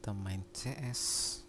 kita main CS.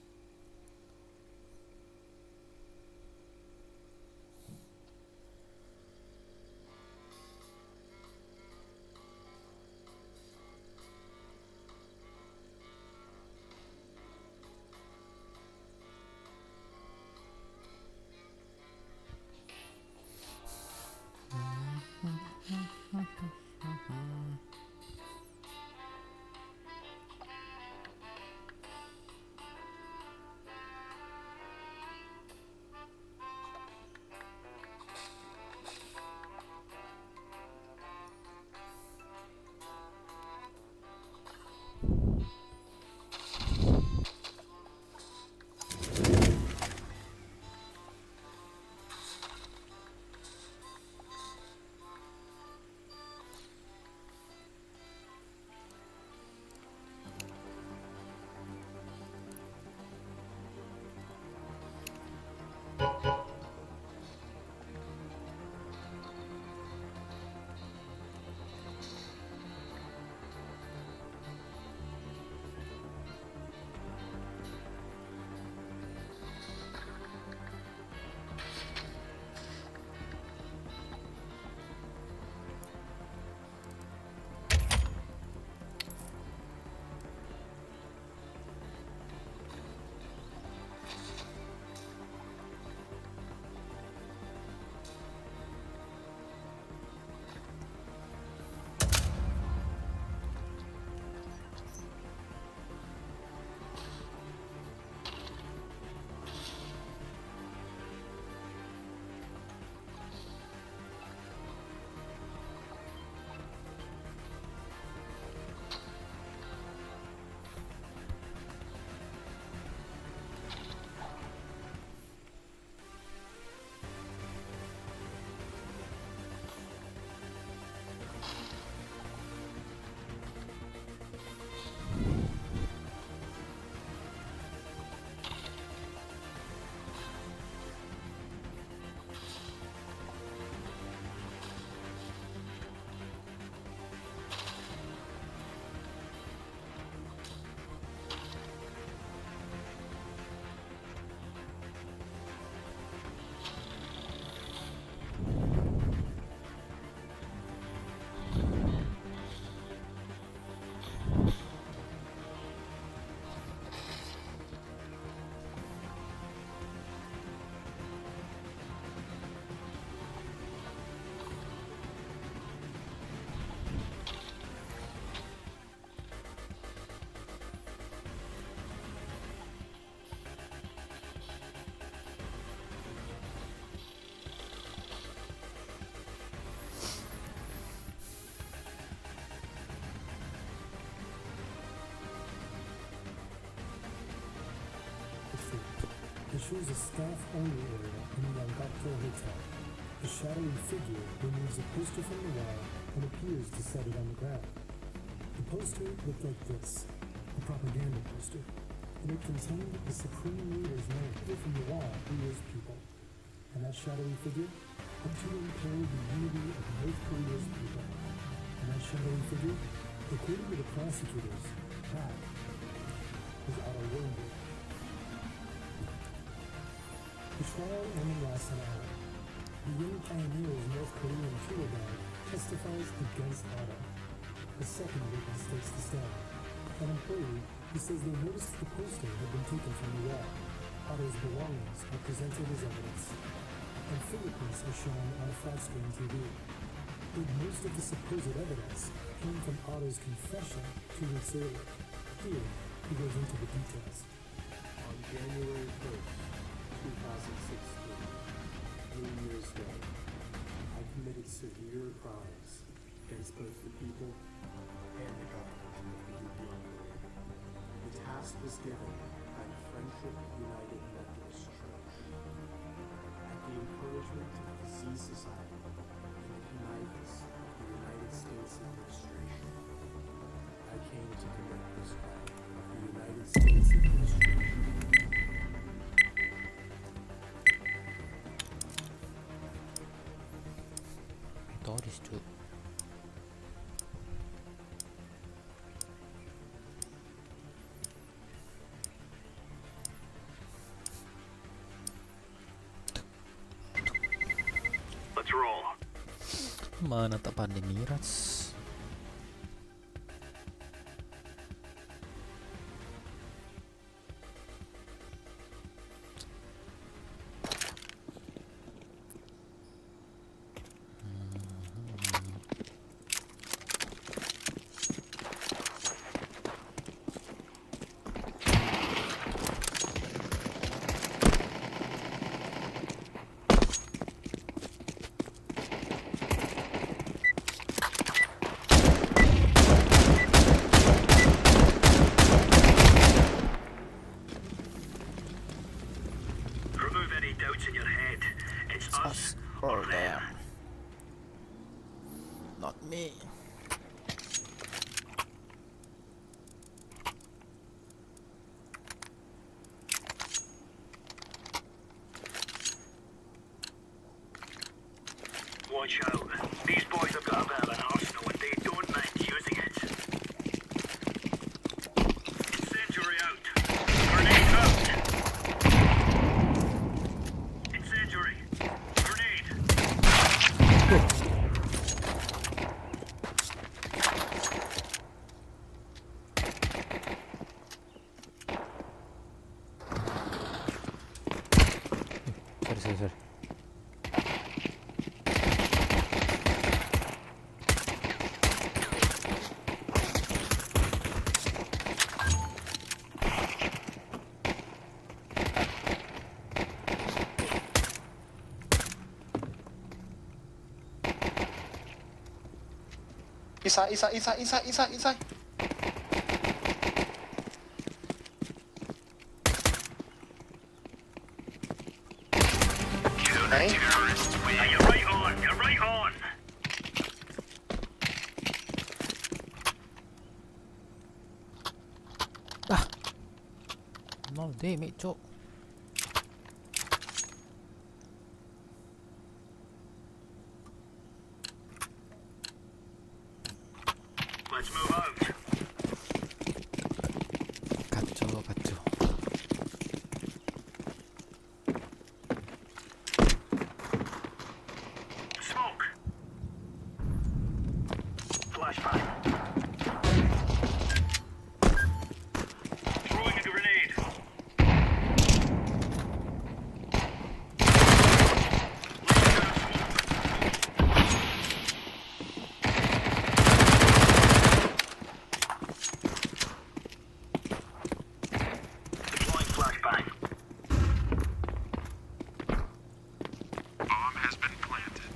It shows a staff-only area in the Yangakto Hotel. A shadowy figure removes a poster from the wall and appears to set it on the ground. The poster looked like this, a propaganda poster, and it contained the supreme leader's name from the wall, who is people. And that shadowy figure, up to impel the unity of North Korea's people. And that shadowy figure, according to the prosecutors, that was Otto Warmbier. The trial only lasts an hour. The young pioneer of North Korean tour guide testifies against Otto. A second witness takes the stand. An employee who says they noticed the poster had been taken from the wall. Otto's belongings are presented as evidence, and fingerprints are shown on a flat-screen TV. But most of the supposed evidence came from Otto's confession 2 weeks earlier. Here, he goes into the details. On January 1st, 2016, 3 years ago, I committed severe crimes against both the people and the government of the Union. The task was given by the Friendship United Methodist Church. At the encouragement of the Z Society and the connivance of the United States administration, I came to commit this crime of the United States administration. Tories too. after all. Mana tak pandai miras. Remove any doubts in your head. It's us or them. Not me. Watch out. These boys have got a bit of an arsenal and they don't mind using it. Incendiary out. Grenade out. Incendiary. Grenade. Sorry. Inside. Nice. Yeah, you're right on. You're right on. No damage, cok. Let's move out. Kacau. Smoke. Flashbang. Throwing a grenade. Deploying flashbang. Bomb has been planted.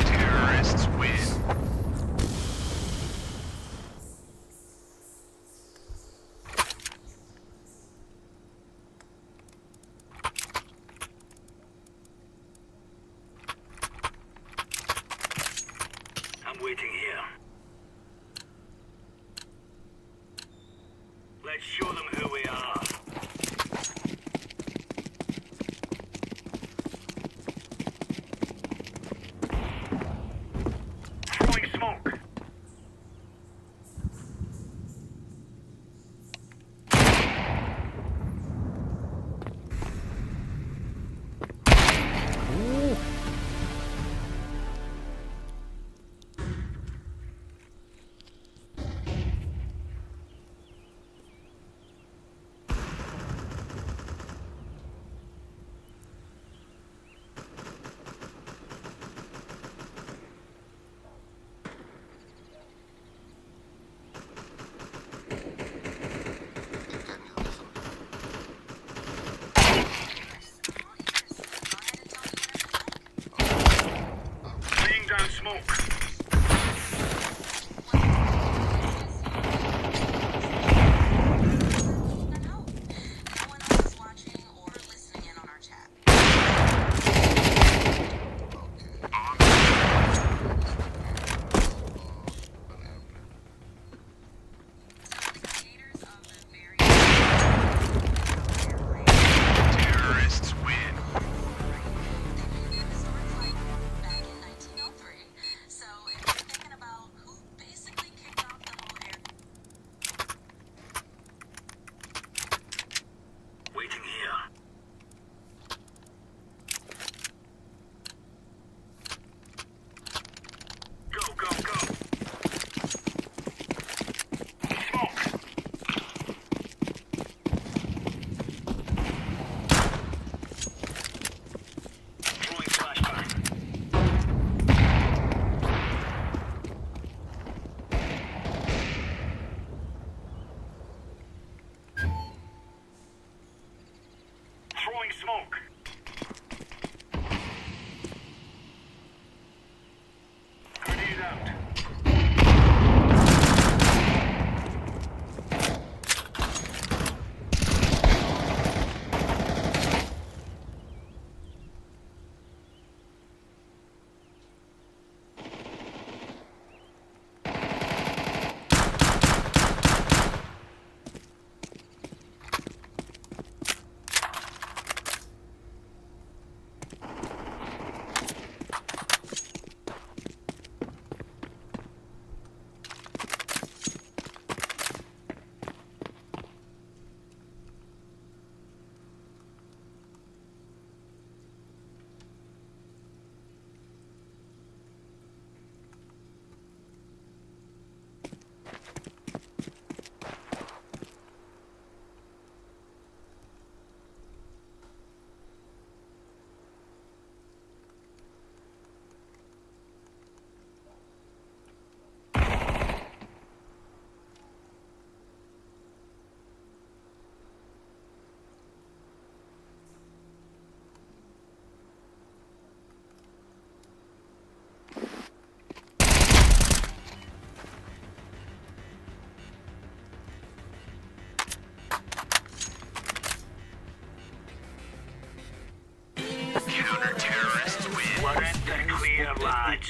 Terrorists win. I'm waiting here. Let's show them who we are. Throwing smoke. smoke. Grenade out. Counter-terrorists win. Wasn't clear, lads.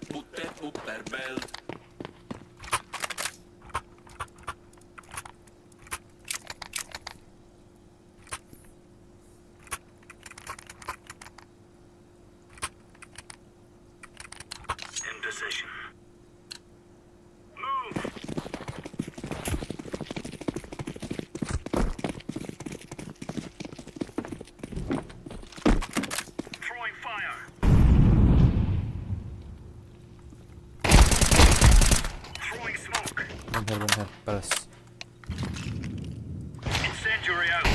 Put that upper belt. In position. Move. Throwing fire. Throwing smoke. Bentar, balas. Incendiary out.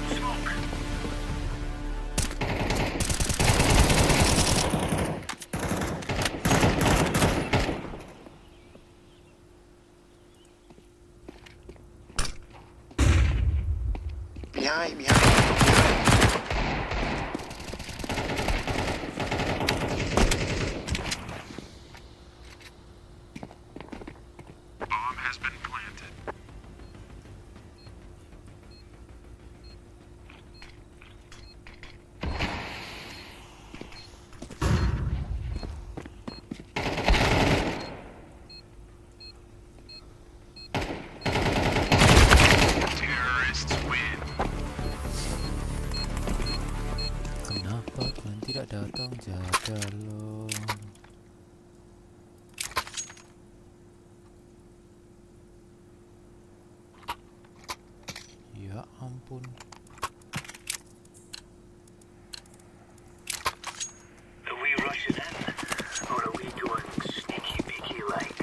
Smoke. Behind. Bomb has been planted. Terrorists win. Kenapa kalian tidak datang jaga lo? Ya ampun. Are we rushing in? Or are we going sneaky beaky like?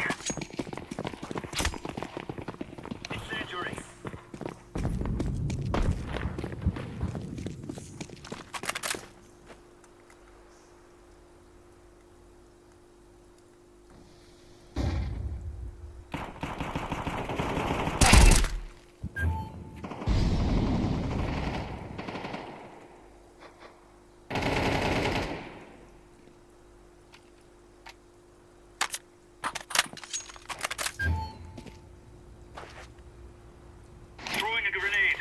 Incendiary. Throwing a grenade.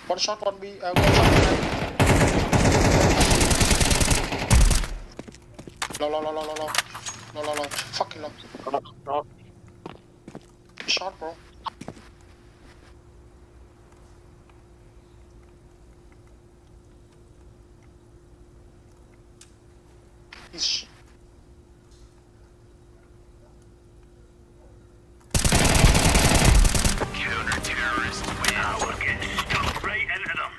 One shot, one B, one shot. Low. Fucking low. Shot, bro. He's Counter-terrorists win. Now we're getting stuck right into them.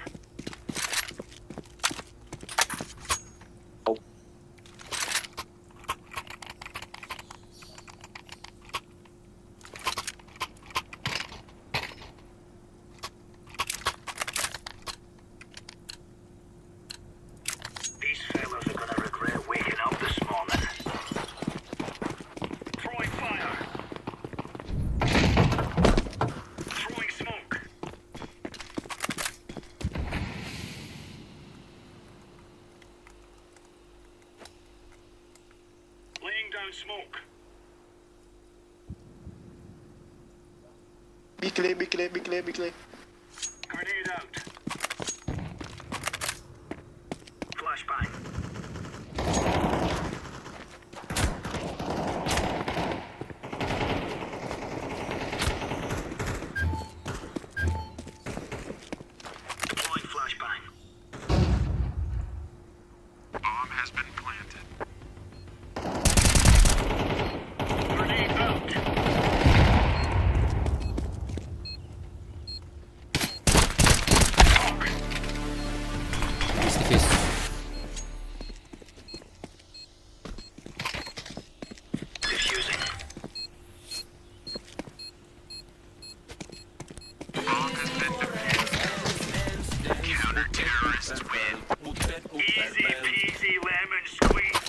clear, be clear, be clear, be clear. Grenade out. Flashbang. Deploying flashbang. Bomb has been planted. Grenade out. Face to face. Diffusing. Bomb has been defused. Counter-terrorists win. Easy peasy lemon squeeze.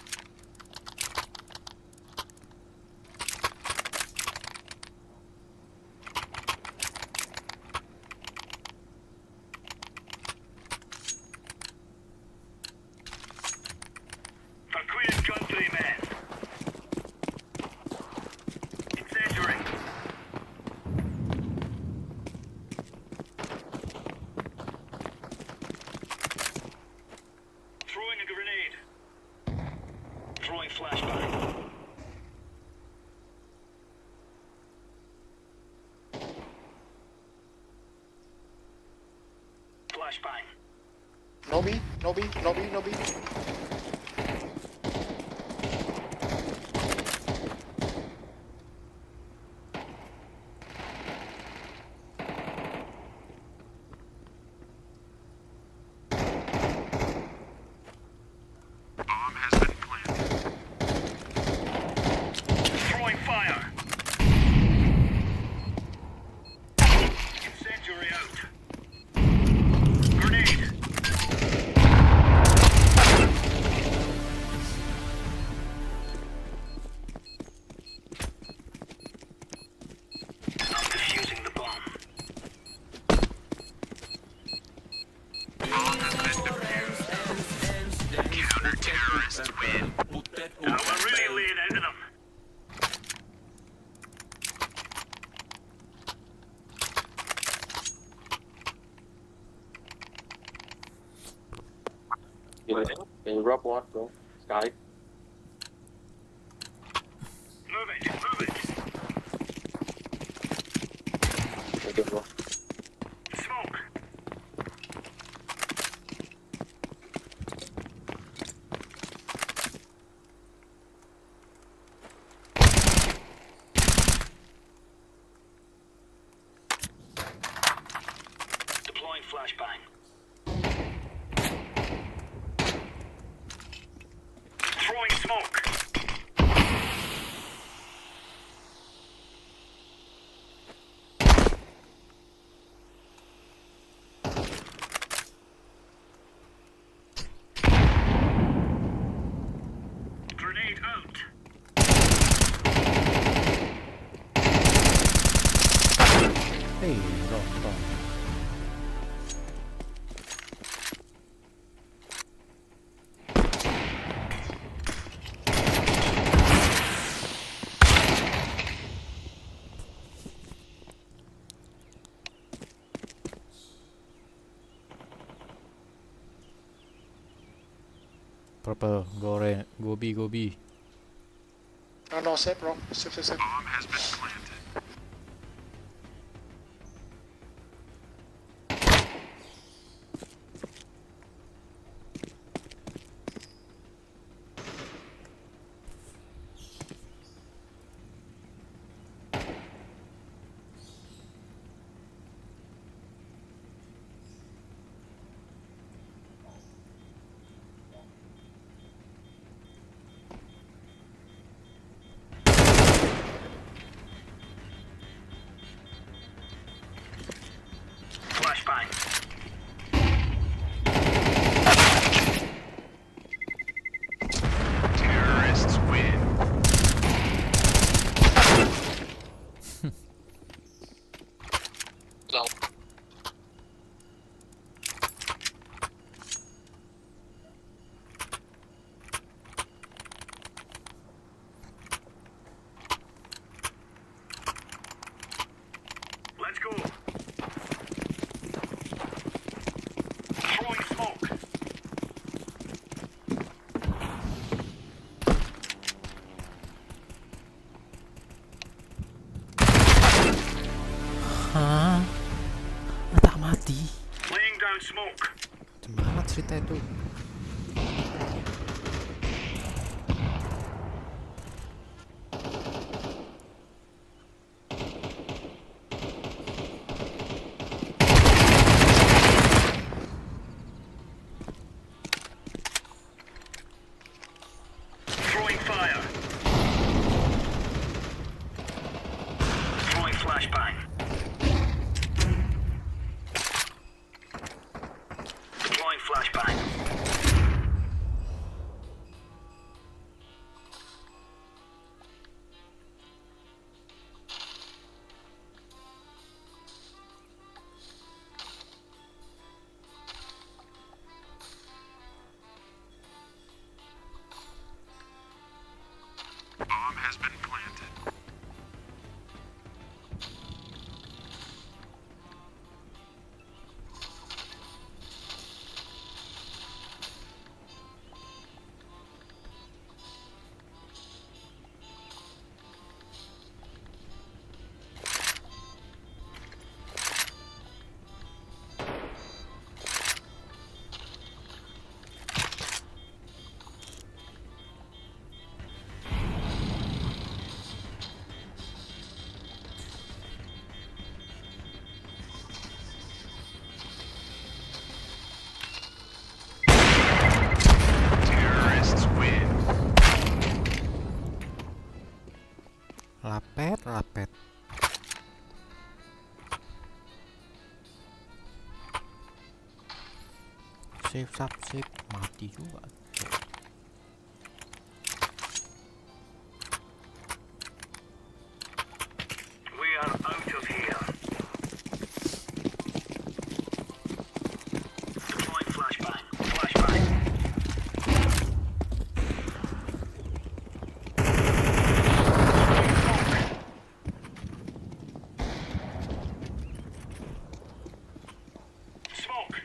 For Queen's country, men. Incendiary. Throwing a grenade. Throwing flashbang. Flashbang. No B, no B, no B, no B. Bomb has been planted. Throwing fire. Incendiary out. Grenade. I'm defusing the bomb. Bomb has been defused. Counter-terrorists win. Now we're really laying into them. Can you drop what, bro? Sky. Move it, move it. Okay, bro. Smoke. Deploying flashbang. Throwing smoke. Grenade out. Hey, wrong. Purple, go B. No, no, safe, bro. Safe. Bomb has been planted. Flashbang. Terrorists win. So. Let's go. Tak mati. Laying down smoke. Macam mana cerita itu? Throwing fire. Throwing flashbang. Deploying flashbang. Bomb has been planted. Terrorists win. Lapet, lapet. Save, save. Mati juga. We are out of here. Deploying flashbang. Flashbang. Smoke.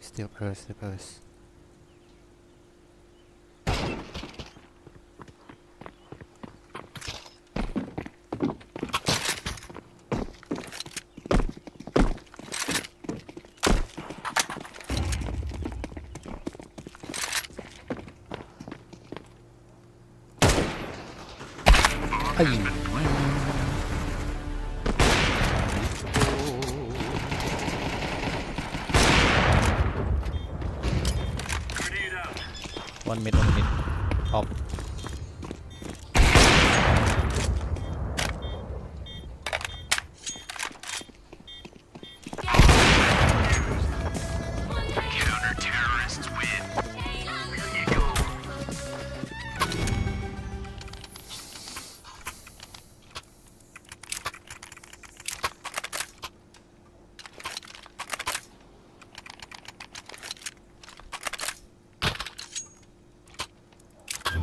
Still palace. Ay. Grenade out. 1 mid. Top. Counter-terrorists win. Here you go.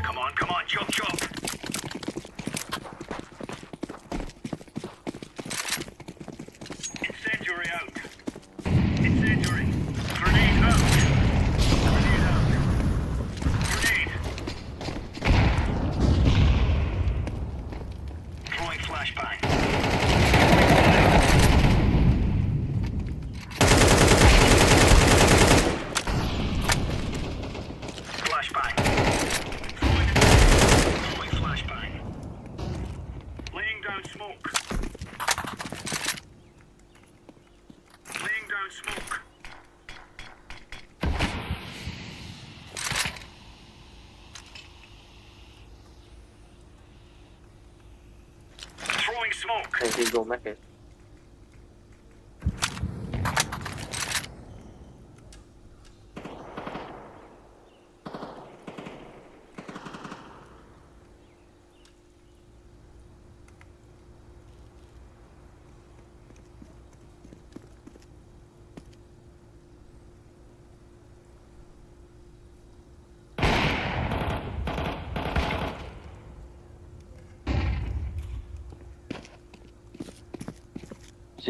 Come on, chop. Incendiary out. Incendiary. Grenade out. Grenade out. Grenade. Throwing flashbang. Flashbang. Throwing flashbang. Laying down smoke. Laying down smoke. Throwing smoke. Can he go make it?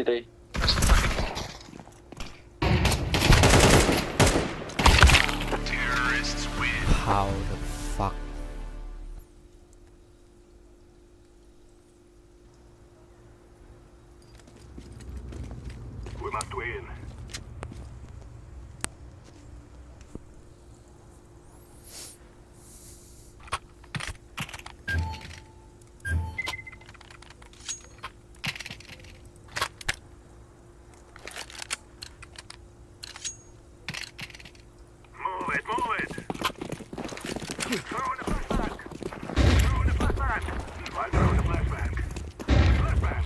today. Terrorists win. How the fuck? We must win. Move it, move it. Throw in the flashback. Throw in the flashback. I'm throwing the flashback. Flashback.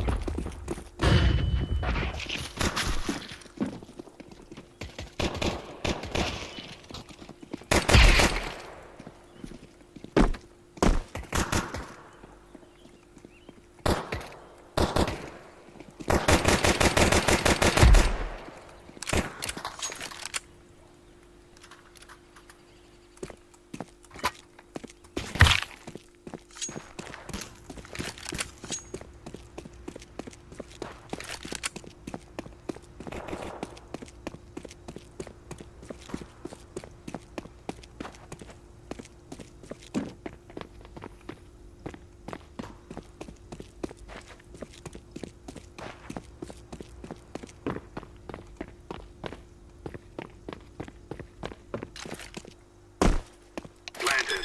Planted.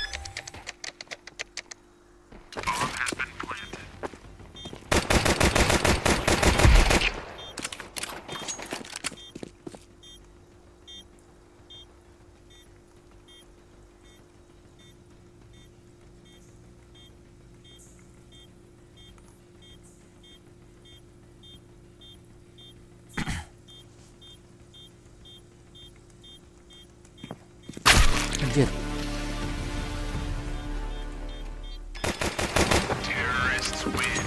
Bomb has been planted. Anjir. Terrorists win.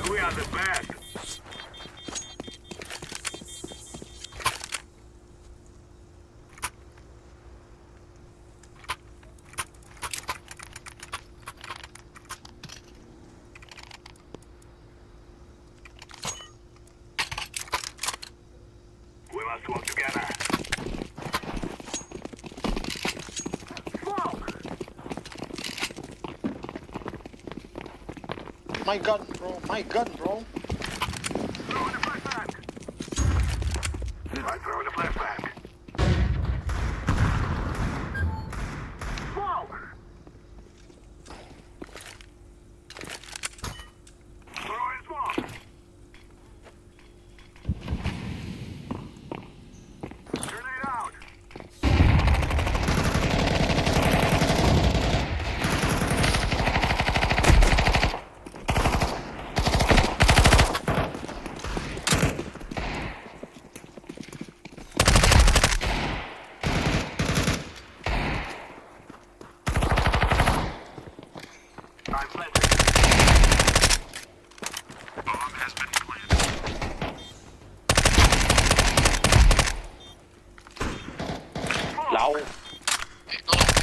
We are the best. We must work together. Smoke! My gun, bro. My gun, bro. Throw in the flashback. I'm throwing the flashback. Smoke! Throw in smoke. Grenade out. I'm planted. Bomb has been planted. Lão.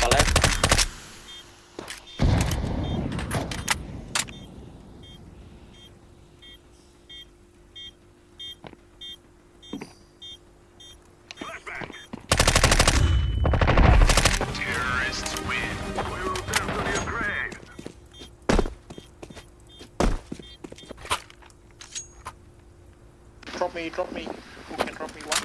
Pallet. Flashback. Terrorists win. We will send to your grave. Drop me, drop me. Who can drop me one?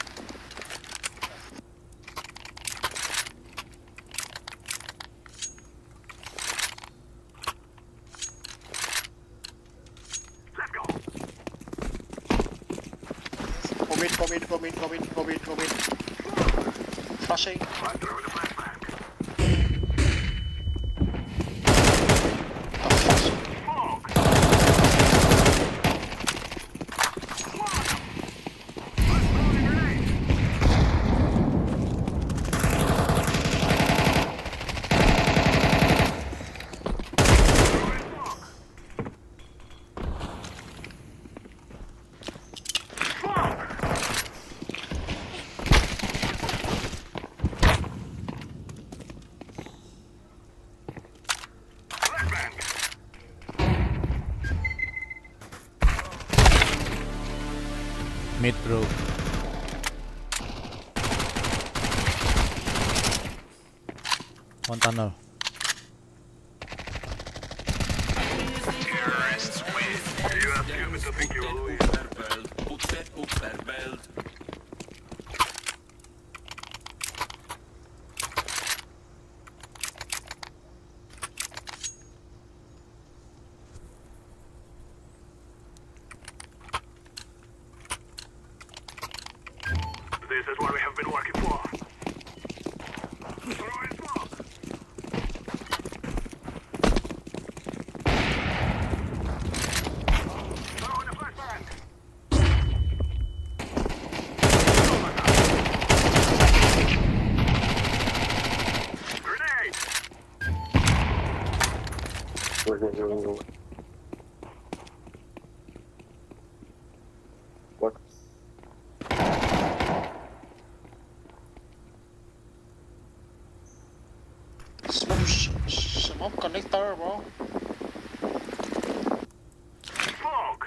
Let's go. Go mid. Flashing. I'm throwing the flashback. I'm flashing. Smoke! mid bro. One tunnel. Terrorists win. You have humans to think you're Louis. This is what we have been working for. Throw in smoke. Throw in a flashbang. Grenade. What? Smoke connector, bro. Smoke.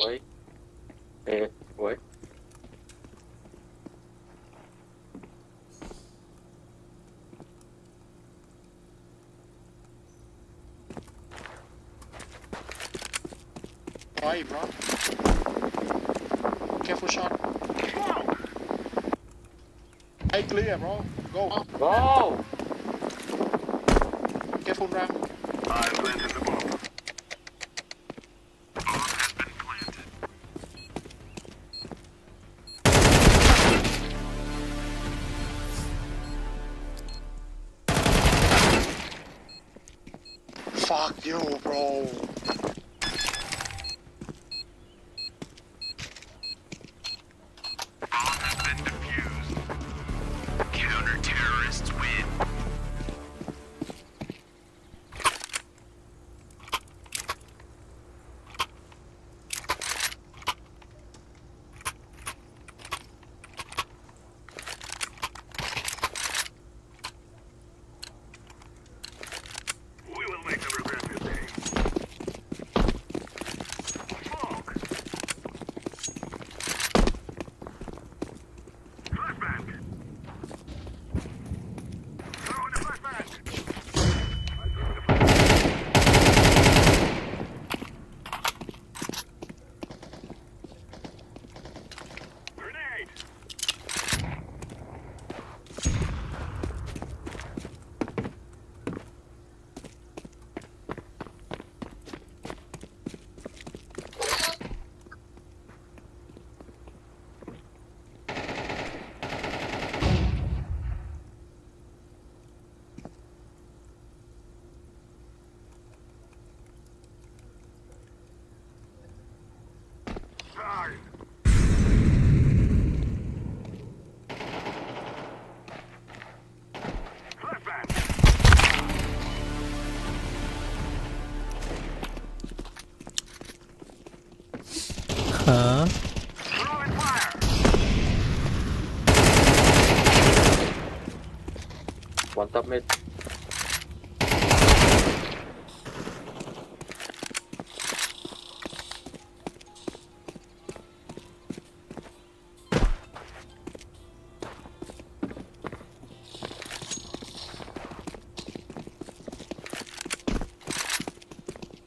Wait. Eh, wait. Why, bro? Careful shot. Smoke. Hey, clear, bro. Go. Go! Careful, ram. I planted the bomb. Bomb has been planted. Fuck you, bro. Bomb has been defused. Counter-terrorists win. We will make them regret this day. Smoke. Flashbang. Throw in a flashbang. I threw in a flashbang. Grenade. Time. Flashbang. Huh? Throw in fire. One top mid.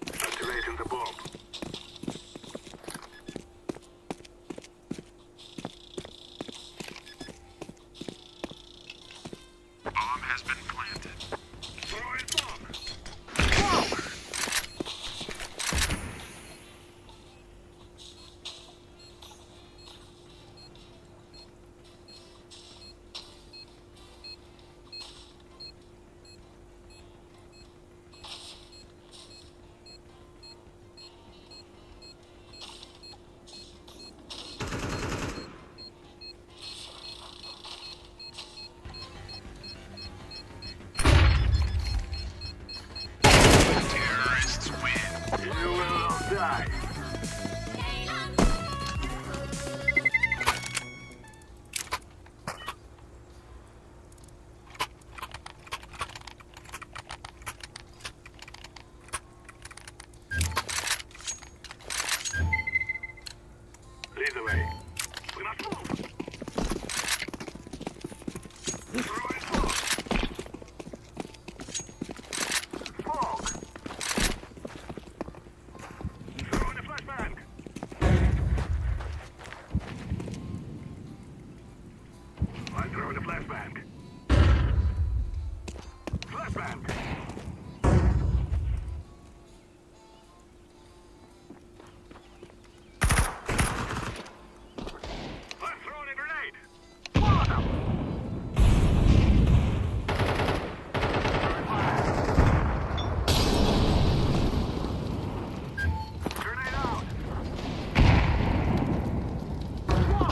Activating the bomb. Bomb has been planted. I'm throwing a flashbang. Flashbang. I'm throwing a grenade. Blow them. Grenade out. Whoa.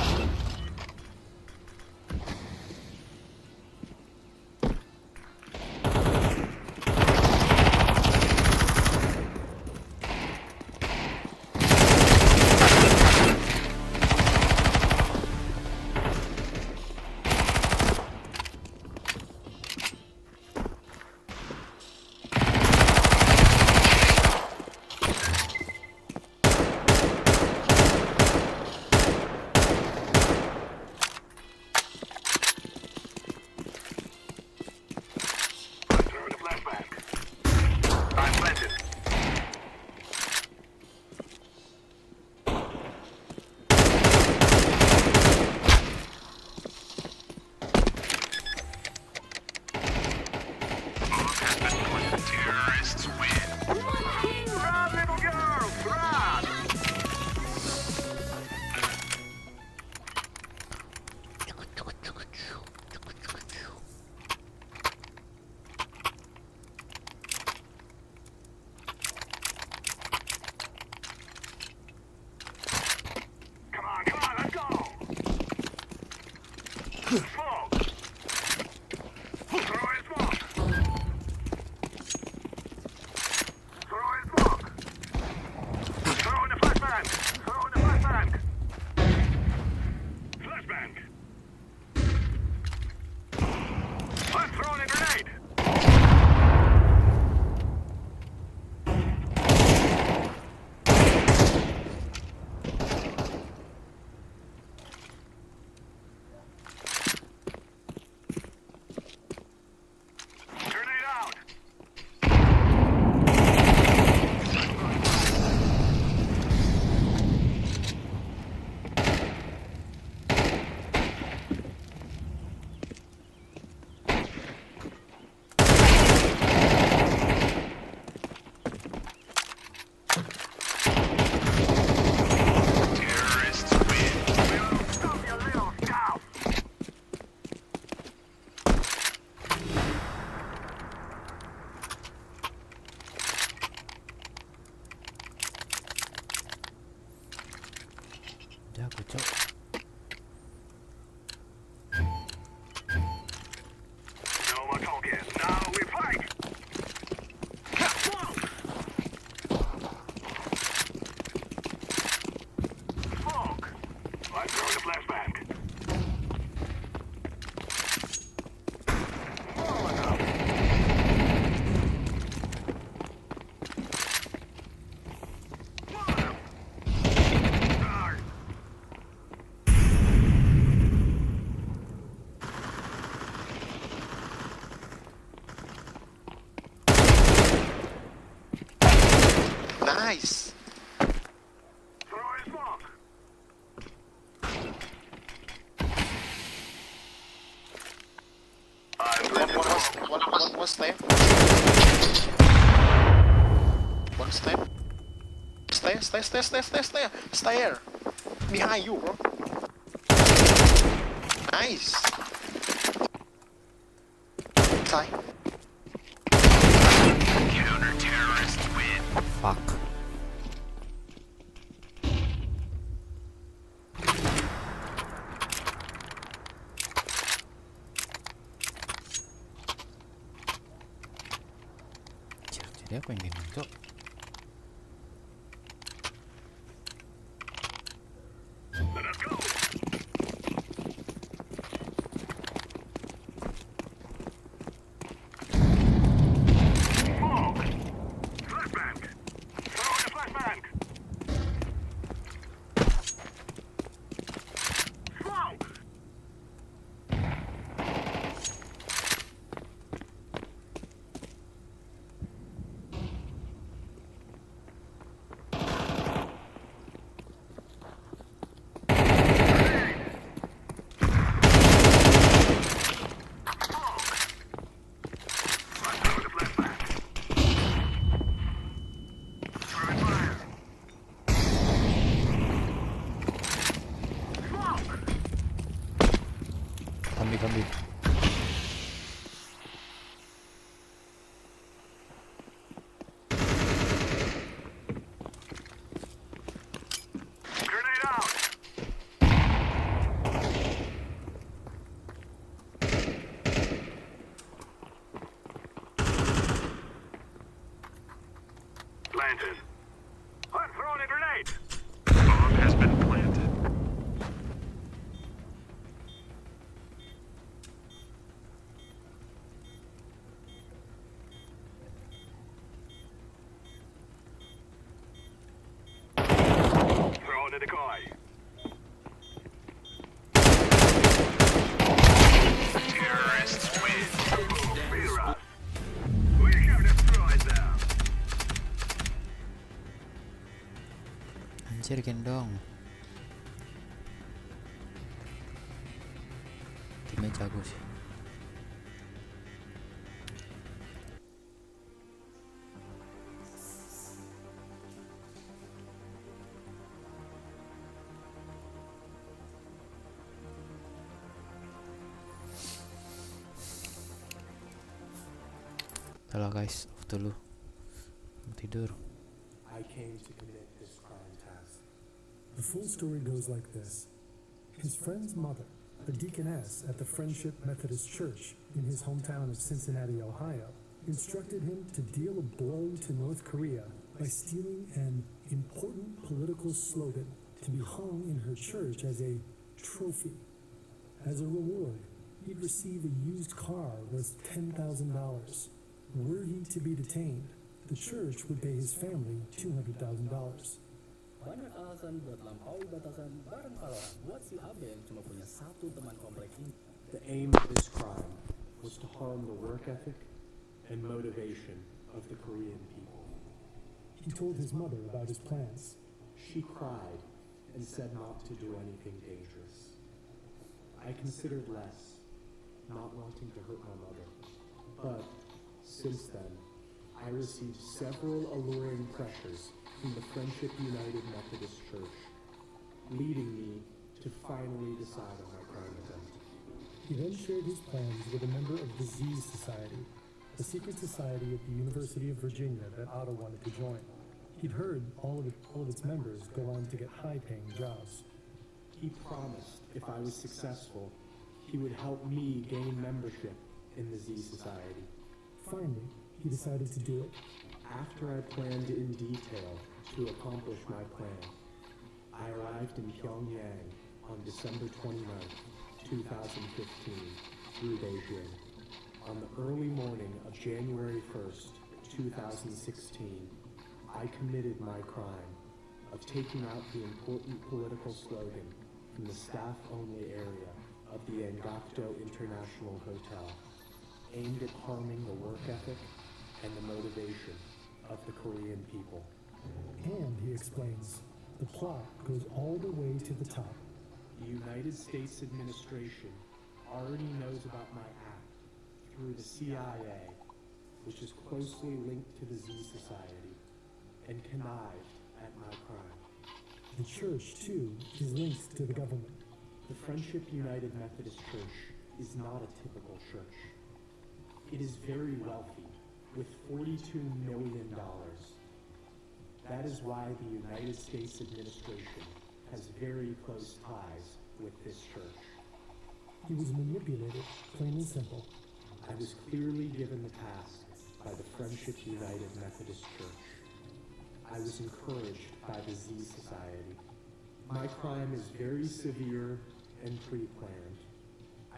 I'm throwing a flashbang. I'm planted. Terrorists win. Run, little girls, run! Come on, let's go! Smoke! Throw in smoke! Throw in smoke! Throw in the flashbang! Throw in the flashbang! Flashbang! I'm throwing a grenade! Grenade out! Terrorists win. Stop, you little scout! Jago cok. No more talking. Now we fight! Smoke! Smoke! I'm throwing a flashbang. Molotov. Molotov. Arr. Nice. Throw in smoke. I'm One step. One step. Stay. Behind you, bro. Nice. Side. Counter-terrorists win. Fuck. Jadi aku yang gini cok. Let us go. Smoke. Flashbang. Throw in a flashbang. Smoke. 컴비. Grenade out! Planted. I'm throwing a grenade! Bomb has been planted. Throwing a decoy. Terrorists win. Beat us. We have destroyed them. Anjir gendong. Timnya jago sih. Udah lah guys, off dulu. Mau tidur. I came to commit this crime task. The full story goes like this. His friend's mother, a deaconess at the Friendship Methodist Church in his hometown of Cincinnati, Ohio, instructed him to deal a blow to North Korea by stealing an important political slogan to be hung in her church as a trophy. As a reward, he'd receive a used car worth $10,000. Were he to be detained, the church would pay his family $200,000. Banyak alasan buat lampaui batasan bareng kalau buat si Abe yang cuma punya satu teman komplek ini. The aim of this crime was to harm the work ethic and motivation of the Korean people. He told his mother about his plans. She cried and said not to do anything dangerous. I considered less, not wanting to hurt my mother. But since then, I received several alluring pressures from the Friendship United Methodist Church, leading me to finally decide on my crime attempt. He then shared his plans with a member of the Z Society, a secret society at the University of Virginia that Otto wanted to join. He'd heard all of its members go on to get high-paying jobs. He promised if I was successful, he would help me gain membership in the Z Society. Finally, he decided to do it. After I planned in detail to accomplish my plan, I arrived in Pyongyang on December 29th, 2015, through Beijing. On the early morning of January 1st, 2016, I committed my crime of taking out the important political slogan from the staff-only area of the Angakdo International Hotel, aimed at harming the work ethic and the motivation of the Korean people. And, he explains, the plot goes all the way to the top. The United States administration already knows about my act through the CIA, which is closely linked to the Z Society, and connived at my crime. The church, too, is linked to the government. The Friendship United Methodist Church is not a typical church. It is very wealthy, with $42 million. That is why the United States administration has very close ties with this church. He was manipulated, plain and simple. I was clearly given the task by the Friendship United Methodist Church. I was encouraged by the Z Society. My crime is very severe and pre-planned.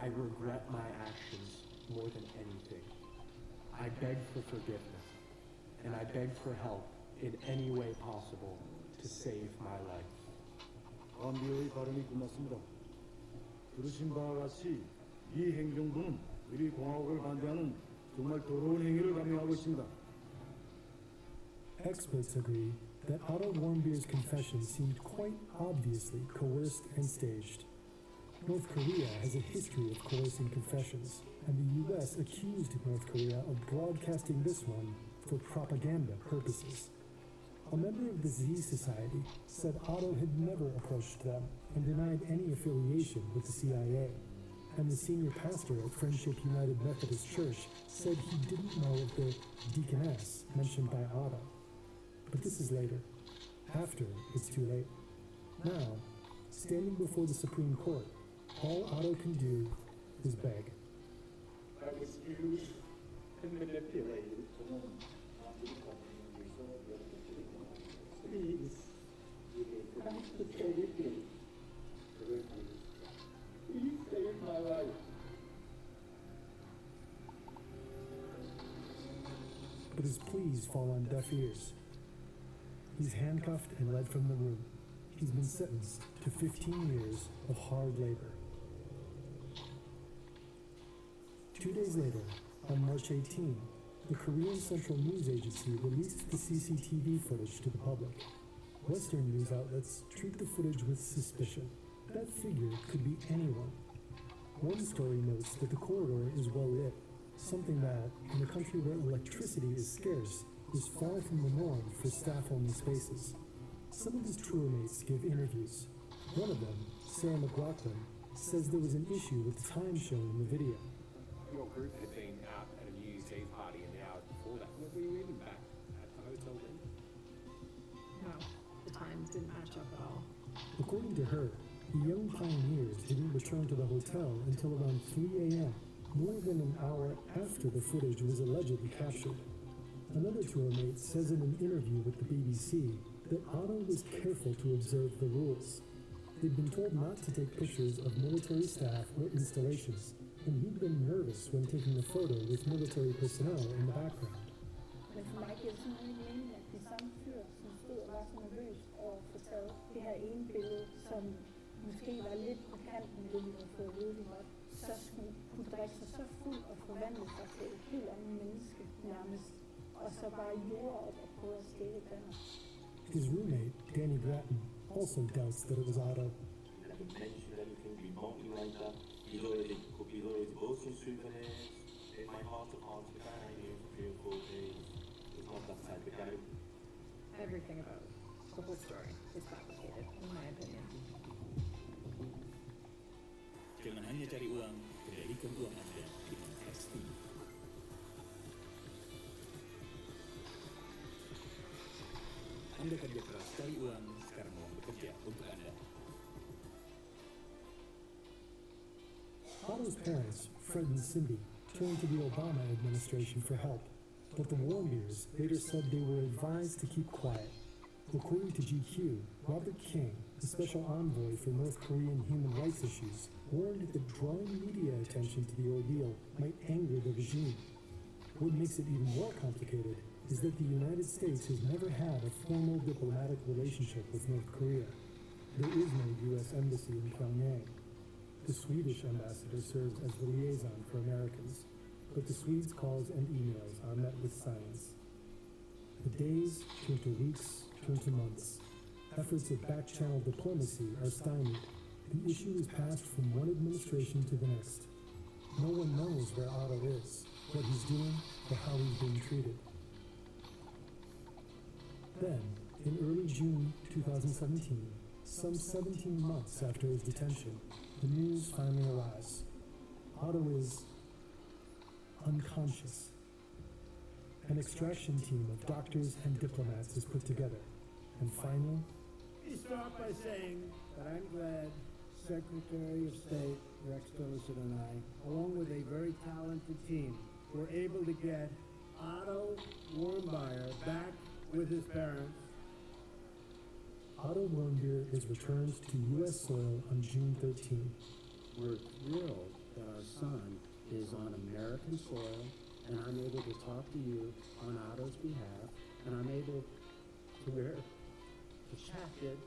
I regret my actions more than anything. I beg for forgiveness, and I beg for help in any way possible to save my life. 감비의 발언이 끝났습니다. 들으신 바와 같이 이 행정부는 우리 공화국을 반대하는 정말 더러운 행위를 감행하고 있습니다. Experts agree that Otto Warmbier's confession seemed quite obviously coerced and staged. North Korea has a history of coercing confessions, and the U.S. accused North Korea of broadcasting this one for propaganda purposes. A member of the Z Society said Otto had never approached them and denied any affiliation with the CIA. and the senior pastor at Friendship United Methodist Church said he didn't know of the deaconess mentioned by Otto. But this is later, after it's too late. Now, standing before the Supreme Court, all Otto can do is beg. I was used and manipulated. Please, come to save me. Please save my life. But his pleas fall on deaf ears. He's handcuffed and led from the room. He's been sentenced to 15 years of hard labor. 2 days later, on March 18, the Korean Central News Agency released the CCTV footage to the public. Western news outlets treat the footage with suspicion. That figure could be anyone. One story notes that the corridor is well lit, something that, in a country where electricity is scarce, is far from the norm for staff-only spaces. Some of his tour mates give interviews. One of them, Sarah McLaughlin, says there was an issue with the time shown in the video. Your group had been out at a New Year's Eve party in the hours before that. Were you even back at the hotel then? No, the times didn't match up at all. According to her, the young pioneers didn't return to the hotel until around 3 a.m., more than an hour after the footage was allegedly captured. Another tour mate says in an interview with the BBC that Otto was careful to observe the rules. They'd been told not to take pictures of military staff or installations, and he'd been nervous when taking a photo with military personnel in the background. Men for mig giver det sådan ikke mening, at de samme fyr, som stod og var så nervøs over at få taget det her ene billede, som måske var lidt på kanten med det, vi havde fået at vide, vi måtte, så skulle kunne drikke sig så fuld og forvandle sig til et helt andet menneske nærmest, og så bare jord op og prøve at stille den. His roommate, Danny Grattan, also doubts that it was Otto. La mention anything remotely like that. He's already bought some souvenirs. In my heart of hearts, if I knew for 3 or 4 days, he's not that type of guy. Everything about the whole story is complicated, in my opinion. Jangan hanya cari uang, kendalikan uang Anda dengan ST. Anda kerja keras cari uang, sekarang uang bekerja untuk Anda. Otto's parents, Fred and Cindy, turned to the Obama administration for help, but the Warriors later said they were advised to keep quiet. According to GQ, Robert King, the special envoy for North Korean human rights issues, warned that drawing media attention to the ordeal might anger the regime. What makes it even more complicated is that the United States has never had a formal diplomatic relationship with North Korea. There is no U.S. embassy in Pyongyang. The Swedish ambassador serves as the liaison for Americans, but the Swedes' calls and emails are met with silence. The days turn to weeks, turn to months. Efforts at back-channel diplomacy are stymied. The issue is passed from one administration to the next. No one knows where Otto is, what he's doing, or how he's being treated. Then, in early June 2017, some 17 months after his detention, the news finally arrives. Otto is unconscious. An extraction team of doctors and diplomats is put together. And finally, Let me start by saying that I'm glad Secretary of State Rex Tillerson and I, along with a very talented team, were able to get Otto Warmbier back with his parents. Otto Warmbier is returned to U.S. soil on June 13. We're thrilled that our son is on American soil, and I'm able to talk to you on Otto's behalf, and I'm able to wear the jacket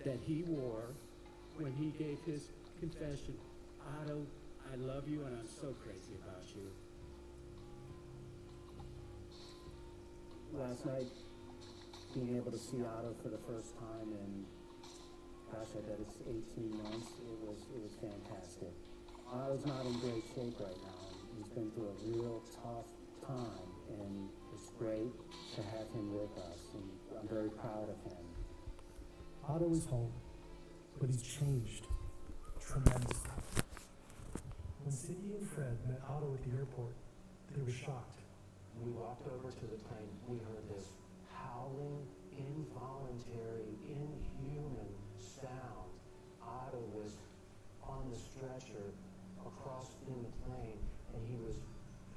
that he wore when he gave his confession. Otto, I love you, and I'm so crazy about you. Last night, being able to see Otto for the first time in, gosh, I bet it's 18 months, it was fantastic. Otto's not in great shape right now. He's been through a real tough time, and it's great to have him with us, and I'm very proud of him. Otto is home, but he's changed tremendously. When Cindy and Fred met Otto at the airport, they were shocked. We walked over to the plane. We heard this howling, involuntary, inhuman sound. Otto was on the stretcher across in the plane, and he was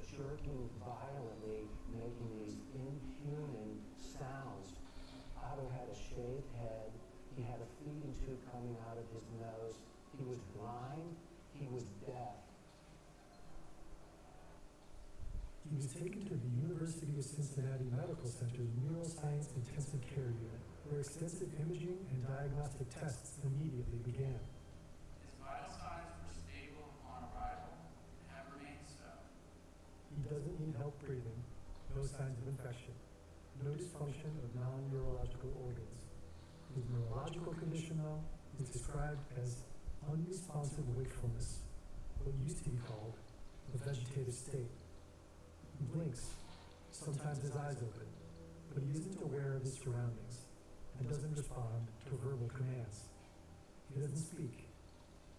jerking violently, making these inhuman sounds. Otto had a shaved head. He had a feeding tube coming out of his nose. He was blind. He was deaf. He was taken to the University of Cincinnati Medical Center's Neuroscience Intensive Care Unit, where extensive imaging and diagnostic tests immediately began. His vital signs were stable upon arrival and have remained so. He doesn't need help breathing, no signs of infection, no dysfunction of non-neurological organs. His neurological condition, though, is described as unresponsive wakefulness, what used to be called a vegetative state. He blinks, sometimes his eyes open, but he isn't aware of his surroundings and doesn't respond to verbal commands. He doesn't speak.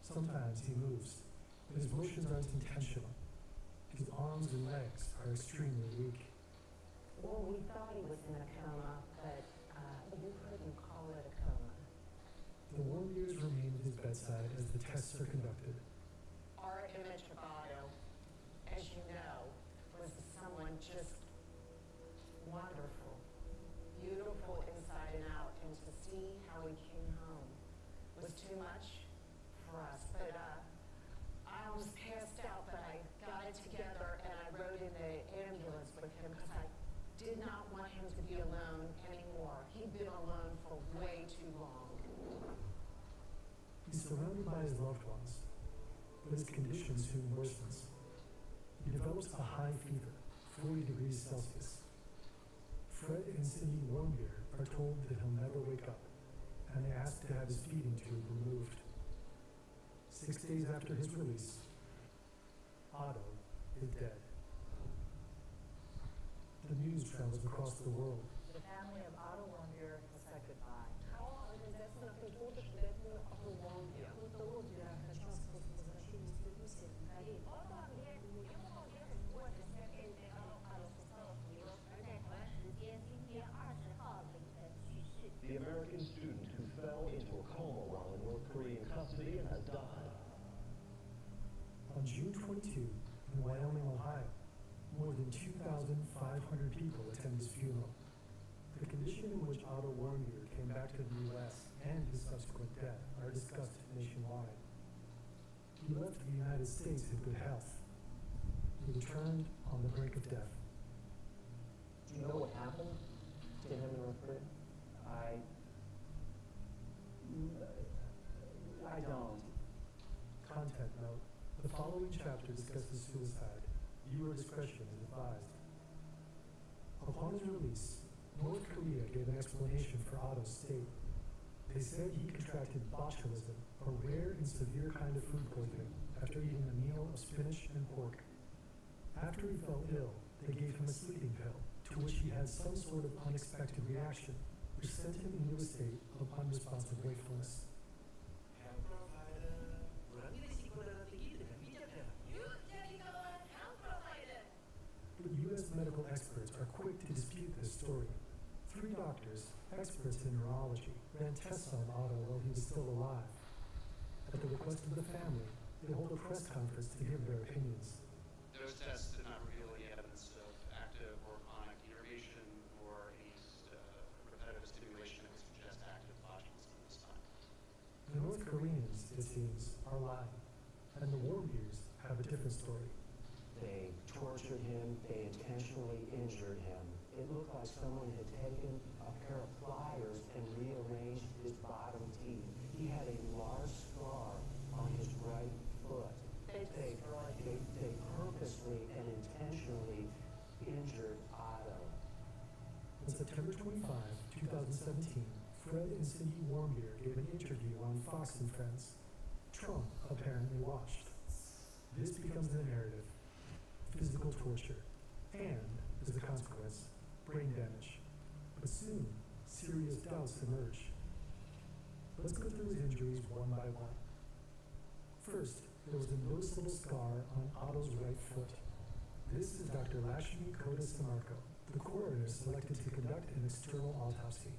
Sometimes he moves, but his motions aren't intentional. His arms and legs are extremely weak. Well, we thought he was in a coma, but we couldn't call it a coma. The warm years remain at his bedside as the tests are conducted. Our image of Otto, as you know, was someone just wonderful, beautiful inside and out, and to see how he came home was too much for us. But I almost passed out, but I got it together and I rode in the ambulance with him because I did not want him to be alone anymore. He'd been alone for way too long. He's surrounded by his loved ones, but his condition soon worsens. He develops a high fever, 40 degrees Celsius. Fred and Cindy Wormbeer are told that he'll never wake up, and they ask to have his feeding tube removed. 6 days after his release, Otto is dead. The news travels across the world. The family of Otto Wormbeer has said goodbye. The American student who fell into a coma while in North Korean custody and has died. On June 22, in Wyoming, Ohio, more than 2,500 people attend his funeral. The condition in which Otto Wormbeer came back to the U.S. and his subsequent death are discussed nationwide. He left the United States in good health. He returned on the brink of death. Do you know what happened to him in North Korea? I don't. Content note: the following chapter discusses suicide. Viewer discretion is advised. Upon his release, North Korea gave an explanation for Otto's state. They said he contracted botulism, a rare and severe kind of food poisoning, after eating a meal of spinach and pork. After he fell ill, they gave him a sleeping pill, to which he had some sort of unexpected reaction, which sent him into a state of unresponsive wakefulness. But U.S. medical experts are quick to dispute this story. 3 doctors, experts in neurology, ran tests on Otto while he was still alive. At the request of the family, they hold a press conference to give their opinions. Those tests did not reveal any evidence of active or chronic innervation or any repetitive stimulation that would suggest active botulism at this time. The North Koreans, it seems, are lying, and the Wormbeers have a different story. They tortured him, they intentionally injured him. It looked like someone had taken a pair of pliers and rearranged his bottom teeth. He had a large scar on his right foot. They purposely and intentionally injured Otto. On September 25, 2017, Fred and Cindy Wormbeer gave an interview on Fox and Friends. Trump apparently watched. This becomes the narrative: physical torture, and, as a consequence, brain damage. But soon, serious doubts emerge. Let's go through his injuries one by one. First, there was a noticeable scar on Otto's right foot. This is Dr. Lashmi Koda-Samarko, the coroner selected to conduct an external autopsy.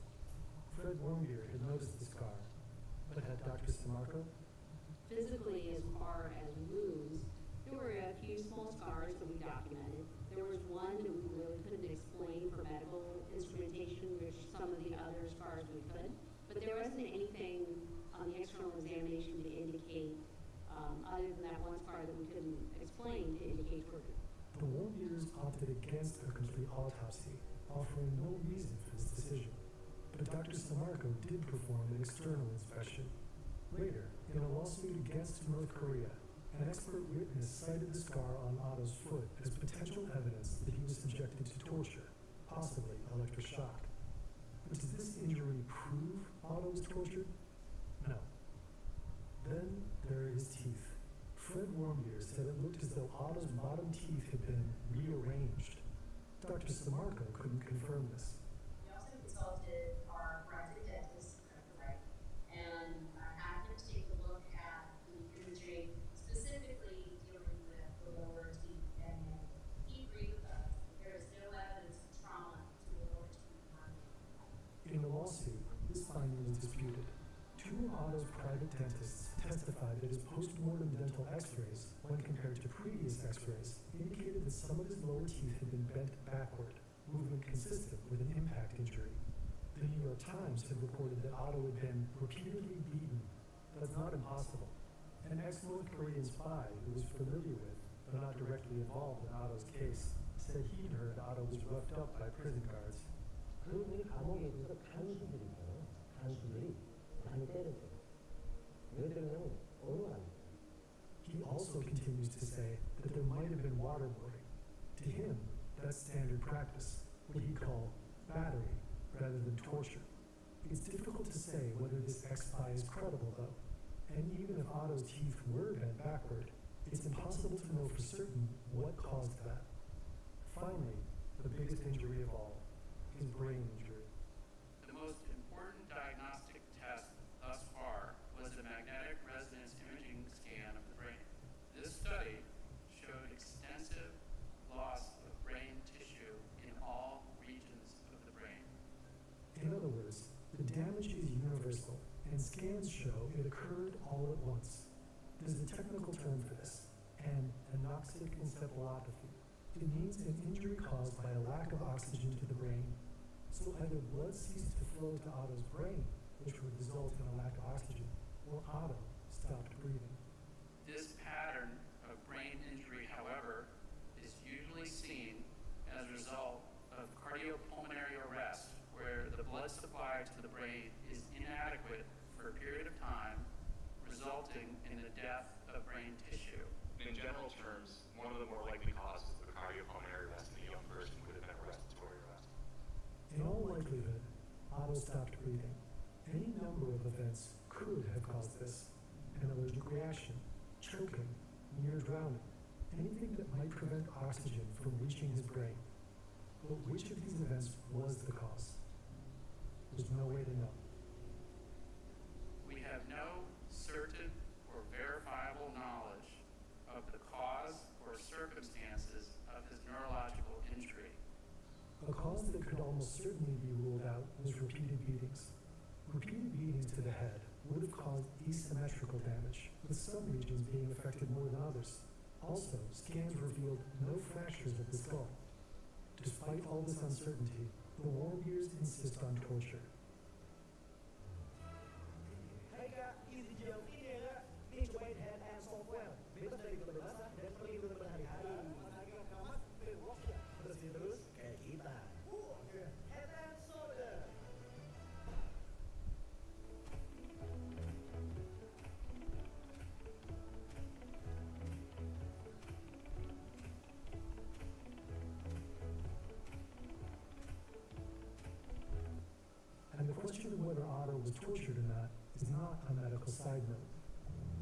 Fred Wormbeer had noticed the scar, but had Dr. Samarko? Physically, as far as wounds, there were a few small scars that we documented. There was one that we really couldn't explain for medical instrumentation, which some of the other scars we could. But there wasn't anything on the external examination to indicate, other than that one scar that we couldn't explain, to indicate torture. The Wormbeers opted against a complete autopsy, offering no reason for this decision. But Dr. Samarko did perform an external inspection. Later, in a lawsuit against North Korea, an expert witness cited the scar on Otto's foot as potential evidence that he was subjected to torture, possibly electroshock. But does this injury prove Otto was tortured? No. Then there are his teeth. Fred Wormbeer said it looked as though Otto's bottom teeth had been rearranged. Dr. Samarko couldn't confirm this. We also consulted our forensic dentist, Dr. Wright, and had him take a look at the imaging, specifically dealing with the lower teeth, and he agreed with us. There is no evidence of trauma to the lower teeth. In the lawsuit, this finding was disputed. Two of Otto's private dentists testified that his post-mortem dental x-rays, when compared to previous x-rays, indicated that some of his lower teeth had been bent backward, movement consistent with an impact injury. The New York Times had reported that Otto had been repeatedly beaten. That's not impossible. An ex-North Korean spy who was familiar with, but not directly involved in Otto's case, said he'd heard Otto was roughed up by prison guards. 그분이 감옥에 있어서 간수들이잖아요. 간수들이 많이 때렸죠. 왜 때렸냐면 어느 안 He also continues to say that there might have been waterboarding. To him, that's standard practice, what he called battery rather than torture. It's difficult to say whether this ex-spy is credible, though. And even if Otto's teeth were bent backward, it's impossible to know for certain what caused that. Finally, the biggest injury of all, his brain injury. The most important diagnostic test thus far was the magnetic resonance imaging scan of the brain. This study showed extensive loss of brain tissue in all regions of the brain. In other words, the damage is universal, and scans show it occurred all at once. There's a technical term for this, an anoxic encephalopathy. It means an injury caused by a lack of oxygen to the brain. So either blood ceased to flow to Otto's brain, which would result in a lack of oxygen, or Otto stopped breathing. This pattern of brain injury, however, is usually seen as a result of cardiopulmonary arrest, where the blood supply to the brain is inadequate for a period of time, resulting in the death of brain tissue. In general terms, one of the more likely causes of cardiopulmonary arrest in a young person would have been a respiratory arrest. In all likelihood, Otto stopped breathing. Any number of events could have caused this. An allergic reaction, choking, near drowning, anything that might prevent oxygen from reaching his brain. But which of these events was the cause? There's no way to know. We have no certain or verifiable knowledge of the cause or circumstances of his neurological injury. A cause that could almost certainly be ruled out was repeated beatings. Repeated beatings to the head would have caused asymmetrical damage, with some regions being affected more than others. Also, scans revealed no fractures of the skull. Despite all this uncertainty, the Wormbeers insist on torture. Hey kak, isi jauh ini ya kak. Ini cobain hand and software. Bebas dari kebebasan dan perlindungan berhari-hari. Olahraga kamat, berwok ya. Bersih terus kayak kita. Head and shoulder. And the question of whether Otto was tortured or not is not a medical side note.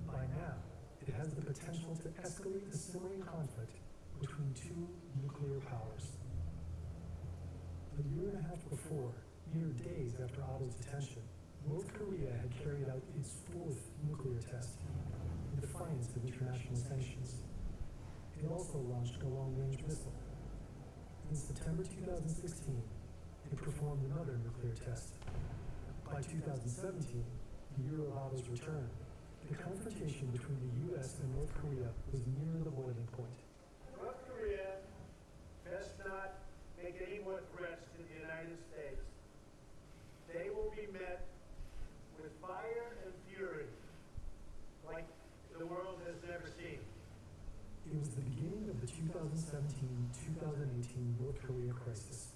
By now, it has the potential to escalate a simmering conflict between two nuclear powers. A year and a half before, mere days after Otto's detention, North Korea had carried out its fourth nuclear test. in defiance of international sanctions. It also launched a long-range missile. In September 2016, it performed another nuclear test. By 2017, the year of Otto's return, the confrontation between the U.S. and North Korea was near the boiling point. North Korea best not make any more threats to the United States. They will be met with fire and fury like the world has never seen. It was the beginning of the 2017-2018 North Korea crisis.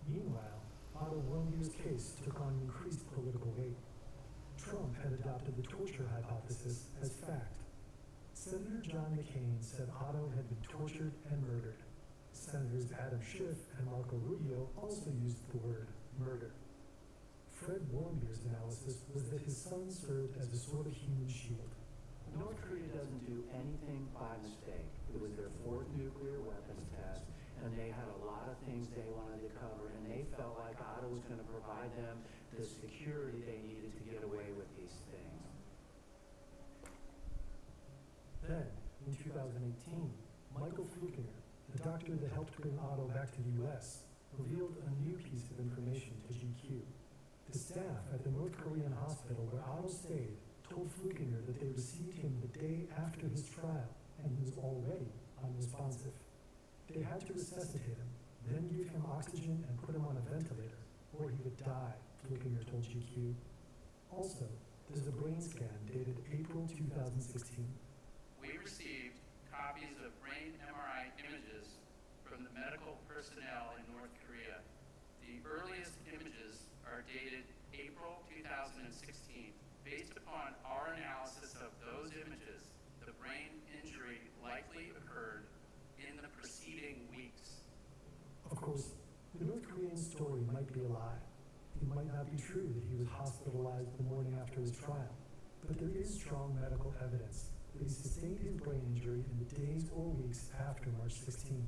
Meanwhile, Otto Warmbier's case took on increased political weight. Trump had adopted the torture hypothesis as fact. Senator John McCain said Otto had been tortured and murdered. Senators Adam Schiff and Marco Rubio also used the word murder. Fred Warmbier's analysis was that his son served as a sort of human shield. North Korea doesn't do anything by mistake. It was their fourth nuclear weapons test, and they had a lot of things they wanted to cover, and they felt like Otto was going to provide them the security they needed to get away with these things. Then, in 2018, Michael Flukinger, the doctor that helped bring Otto back to the U.S., revealed a new piece of information to GQ. The staff at the North Korean hospital where Otto stayed told Flukinger that they received him the day after his trial, and he was already unresponsive. They had to resuscitate him, then give him oxygen and put him on a ventilator, or he would die, Flukinger told GQ. Also, there's a brain scan dated April 2016. We received copies of brain MRI images from the medical personnel in North Korea. The earliest images are dated April 2016. Based upon our analysis of those images, the brain injury likely occurred in the preceding weeks. Of course, the North Korean story might be a lie. It might not be true that he was hospitalized the morning after his trial, but there is strong medical evidence that he sustained his brain injury in the days or weeks after March 16.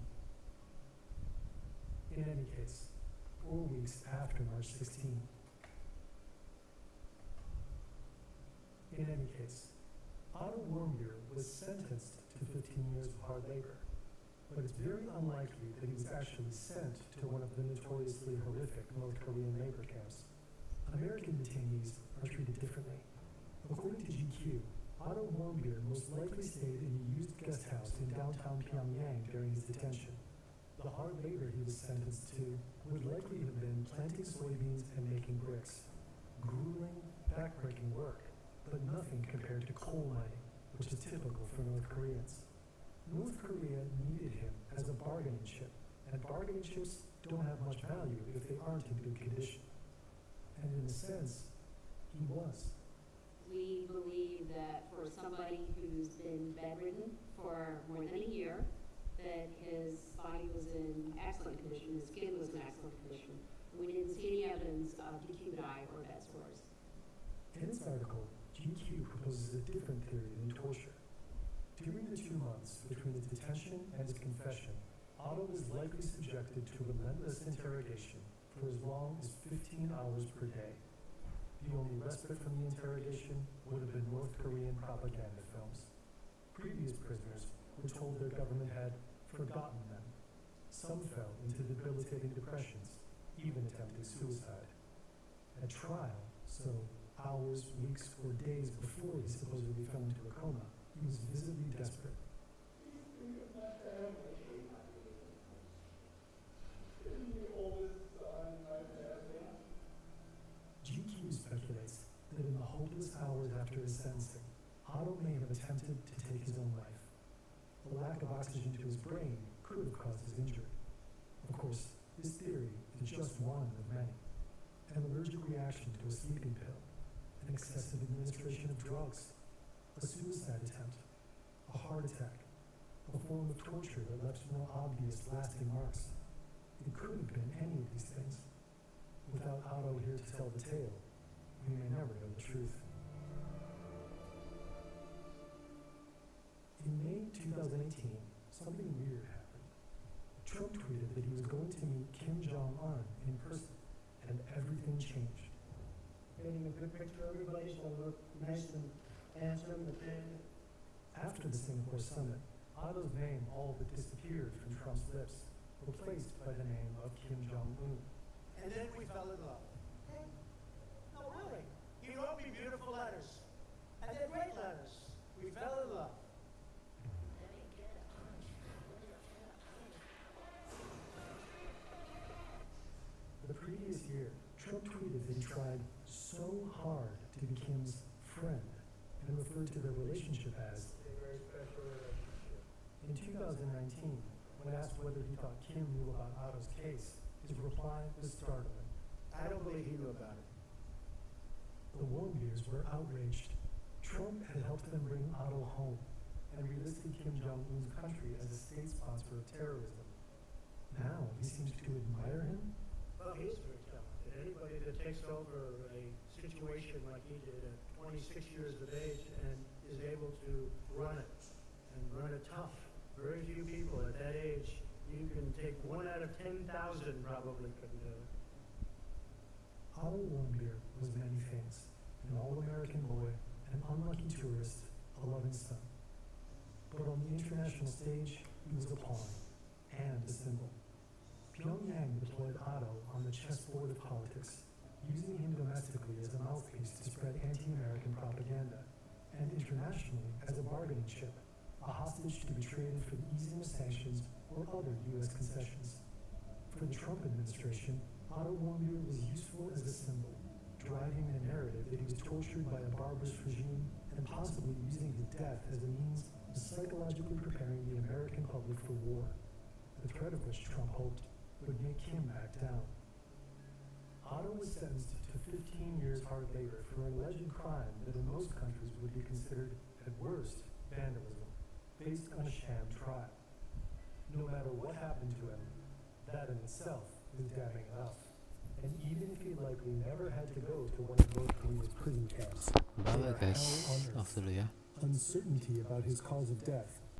In any case, 4 weeks after March 16. In any case, Otto Warmbier was sentenced to 15 years of hard labor, but it's very unlikely that he was actually sent to one of the notoriously horrific North Korean labor camps. American detainees are treated differently. According to GQ, Otto Warmbier most likely stayed in a used guest house in downtown Pyongyang during his detention. The hard labor he was sentenced to would likely have been planting soybeans and making bricks. Grueling, backbreaking work, but nothing compared to coal mining, which is typical for North Koreans. North Korea needed him as a bargaining chip, and bargaining chips don't have much value if they aren't in good condition. And in a sense, he was. We believe that for somebody who's been bedridden for more than a year, that his body was in excellent condition, his skin was in excellent condition. We didn't see any evidence of decubitus or bed sores. In its article, GQ proposes a different theory than torture. During the 2 months between his detention and his confession, Otto was likely subjected to relentless interrogation for as long as 15 hours per day. The only respite from the interrogation would have been North Korean propaganda films. Previous prisoners were told their government had forgotten them. Some fell into debilitating depressions, even attempting suicide. At trial, so hours, weeks, or days before he supposedly fell into a coma, he was visibly desperate. GQ speculates that in the hopeless hours after his sentencing, Otto may have attempted to take his own life. The lack of oxygen to his brain could have caused his injury. Of course, this theory is just one of many. An allergic reaction to a sleeping pill, an excessive administration of drugs, a suicide attempt, a heart attack, a form of torture that left no obvious lasting marks. It could have been any of these things. Without Otto here to tell the tale, we may never know the truth. In May 2018, something weird happened. Trump tweeted that he was going to meet Kim Jong-un in person, and everything changed. Getting a good picture of everybody so look nice and handsome, but then After the Singapore summit, Otto's name all but disappeared from Trump's lips, replaced by the name of Kim Jong-un. And then we fell in love. No, really. He wrote me beautiful letters. And they're great letters. We fell in love. The previous year, Trump tweeted that he tried so hard to be Kim's friend and referred to their relationship as A very special relationship. in 2019, when asked whether he thought Kim knew about Otto's case, his reply was startling. I don't believe he knew about it. The Warmbiers were outraged. Trump had helped them bring Otto home and relisted Kim Jong-un's country as a state sponsor of terrorism. Now he seems to admire him. Well, he is very talented. Anybody that takes over a situation like he did at 26 years of age and is able to run it, and run it tough. Very few people at that age, you can take 1 out of 10,000 probably couldn't do it. Otto Warmbier was many things: an all-American boy, an unlucky tourist, a loving son. But on the international stage, he was a pawn and a symbol. Pyongyang deployed Otto on the chessboard of politics, using him domestically as a mouthpiece to spread anti-American propaganda, and internationally as a bargaining chip, a hostage to be traded for the easing of sanctions or other U.S. concessions. For the Trump administration, Otto Warmbier was useful as a symbol, driving the narrative that he was tortured by a barbarous regime and possibly using his death as a means of psychologically preparing the American public for war, the threat of which Trump hoped would make him back down. Otto was sentenced to 15 years hard labor for an alleged crime that in most countries would be considered, at worst, vandalism, based on a sham trial. No matter what happened to him, that in itself is damning enough. And even if he likely never had to go to one of North Korea's prison camps, Bye they are guys, hell on off earth. dulu ya. Uncertainty about his cause of death